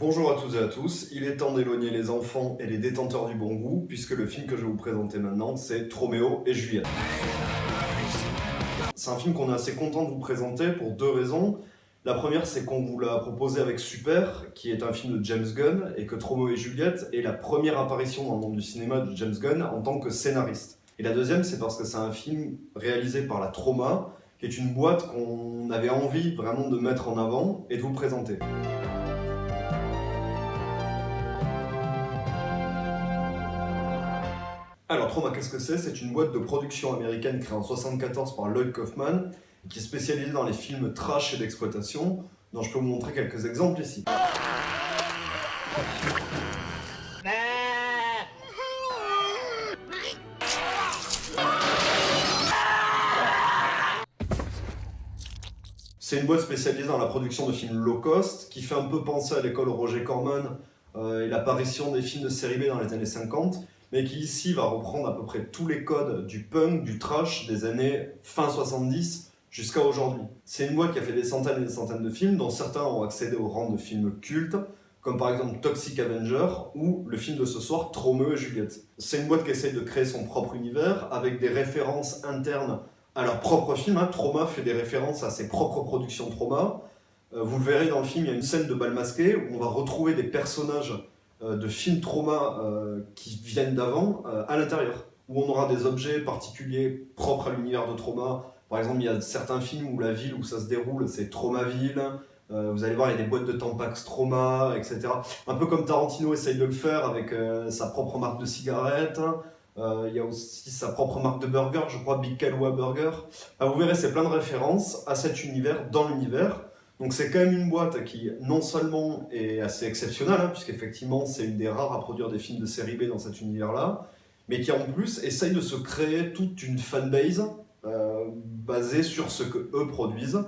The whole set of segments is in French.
Bonjour à toutes et à tous, il est temps d'éloigner les enfants et les détenteurs du bon goût, puisque le film que je vais vous présenter maintenant, c'est Roméo et Juliette. C'est un film qu'on est assez content de vous présenter pour deux raisons. La première, c'est qu'on vous l'a proposé avec Super, qui est un film de James Gunn, et que Roméo et Juliette est la première apparition dans le monde du cinéma de James Gunn en tant que scénariste. Et la deuxième, c'est parce que c'est un film réalisé par la Troma, qui est une boîte qu'on avait envie vraiment de mettre en avant et de vous présenter. Alors, Troma, qu'est-ce que c'est? C'est une boîte de production américaine créée en 1974 par Lloyd Kaufman, qui est spécialisée dans les films trash et d'exploitation, dont je peux vous montrer quelques exemples ici. C'est une boîte spécialisée dans la production de films low cost, qui fait un peu penser à l'école Roger Corman et l'apparition des films de série B dans les années 50, mais qui ici va reprendre à peu près tous les codes du punk, du trash des années fin 70 jusqu'à aujourd'hui. C'est une boîte qui a fait des centaines et des centaines de films, dont certains ont accédé au rang de films cultes, comme par exemple Toxic Avenger ou le film de ce soir, Roméo et Juliette. C'est une boîte qui essaye de créer son propre univers avec des références internes à leur propre film. Troma fait des références à ses propres productions Troma. Vous le verrez dans le film, il y a une scène de bal masqué où on va retrouver des personnages de films Troma qui viennent d'avant à l'intérieur, où on aura des objets particuliers propres à l'univers de Troma. Par exemple, il y a certains films où la ville où ça se déroule, c'est Tromaville. Vous allez voir, il y a des boîtes de Tampax Troma, etc. Un peu comme Tarantino essaye de le faire avec sa propre marque de cigarettes. Il y a aussi sa propre marque de burger, je crois, Big Kahlua Burger. Vous verrez, c'est plein de références à cet univers dans l'univers. Donc c'est quand même une boîte qui non seulement est assez exceptionnelle, puisqu'effectivement c'est une des rares à produire des films de série B dans cet univers-là, mais qui en plus essaye de se créer toute une fanbase basée sur ce que eux produisent.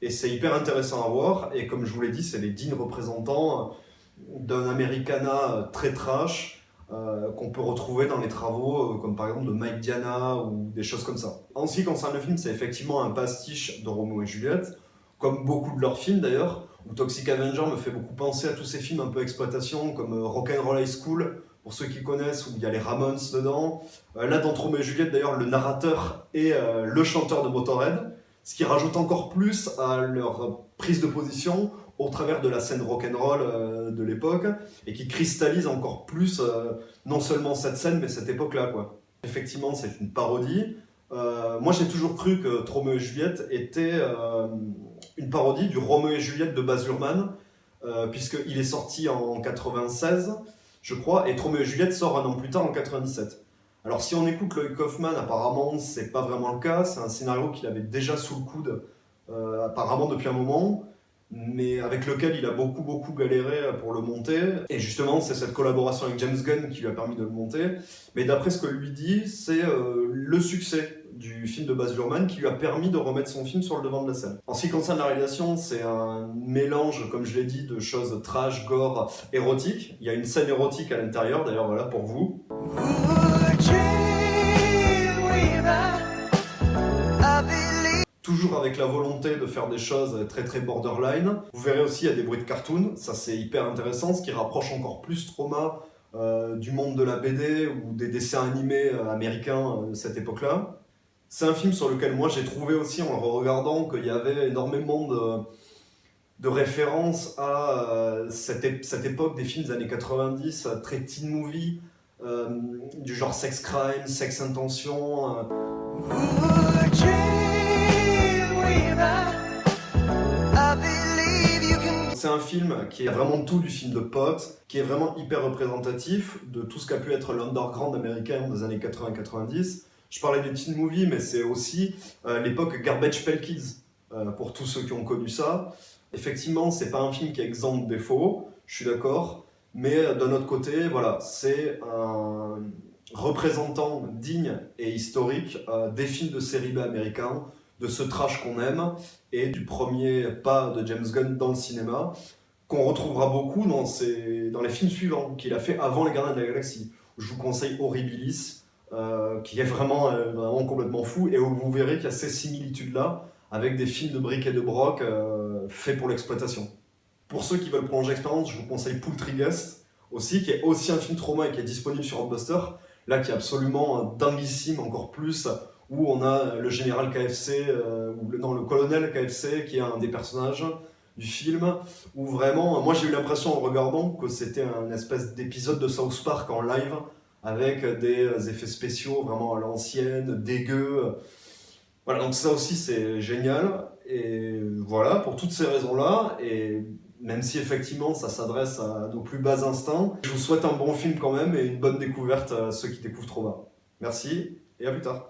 Et c'est hyper intéressant à voir, et comme je vous l'ai dit, c'est les dignes représentants d'un Americana très trash, qu'on peut retrouver dans les travaux comme par exemple de Mike Diana ou des choses comme ça. En ce qui concerne le film, c'est effectivement un pastiche de Roméo et Juliette, comme beaucoup de leurs films d'ailleurs, où Toxic Avenger me fait beaucoup penser à tous ces films un peu exploitation, comme Rock'n'Roll High School, pour ceux qui connaissent, où il y a les Ramones dedans. Là, dans Roméo et Juliette, d'ailleurs, le narrateur est le chanteur de Motorhead, ce qui rajoute encore plus à leur prise de position au travers de la scène rock'n'roll de l'époque, et qui cristallise encore plus non seulement cette scène, mais cette époque-là, quoi. Effectivement, c'est une parodie. Moi, j'ai toujours cru que Roméo et Juliette était une parodie du Roméo et Juliette de Baz Luhrmann, puisqu'il est sorti en 96, je crois, et Roméo et Juliette sort un an plus tard, en 97. Alors, si on écoute Lloyd Kaufman, apparemment, c'est pas vraiment le cas. C'est un scénario qu'il avait déjà sous le coude, apparemment depuis un moment, mais avec lequel il a beaucoup galéré pour le monter. Et justement, c'est cette collaboration avec James Gunn qui lui a permis de le monter. Mais d'après ce que lui dit, c'est le succès du film de Baz Luhrmann qui lui a permis de remettre son film sur le devant de la scène. En ce qui concerne la réalisation, c'est un mélange, comme je l'ai dit, de choses trash, gore, érotique. Il y a une scène érotique à l'intérieur, d'ailleurs voilà pour vous. Toujours avec la volonté de faire des choses très borderline. Vous verrez aussi, il y a des bruits de cartoon, ça c'est hyper intéressant, ce qui rapproche encore plus Troma du monde de la BD ou des dessins animés américains de cette époque-là. C'est un film sur lequel moi j'ai trouvé aussi, en le regardant, qu'il y avait énormément de références à cette époque des films des années 90, très teen movie, du genre sex crime, sex intention. C'est un film qui est vraiment tout du film de potes, qui est vraiment hyper représentatif de tout ce qu'a pu être l'underground américain des années 80-90. Je parlais des teen movies, mais c'est aussi l'époque Garbage Pail Kids, pour tous ceux qui ont connu ça. Effectivement, c'est pas un film qui est exempt de défauts, je suis d'accord, mais d'un autre côté, voilà, c'est un représentant digne et historique des films de série B américains, de ce trash qu'on aime, et du premier pas de James Gunn dans le cinéma, qu'on retrouvera beaucoup dans les films suivants, qu'il a fait avant Les Gardiens de la Galaxie. Je vous conseille Horribilis, qui est vraiment complètement fou, et où vous verrez qu'il y a ces similitudes-là, avec des films de briques et de broc faits pour l'exploitation. Pour ceux qui veulent prolonger l'expérience, je vous conseille Poultryguest aussi, qui est aussi un film trauma et qui est disponible sur Blockbuster. Là, qui est absolument dinguissime, encore plus, où on a le général KFC, le colonel KFC, qui est un des personnages du film, où vraiment, moi j'ai eu l'impression en regardant que c'était un espèce d'épisode de South Park en live, avec des effets spéciaux vraiment à l'ancienne, dégueux. Voilà, donc ça aussi c'est génial. Et voilà, pour toutes ces raisons-là, et même si effectivement ça s'adresse à nos plus bas instincts, je vous souhaite un bon film quand même et une bonne découverte à ceux qui découvrent Trauma. Merci et à plus tard.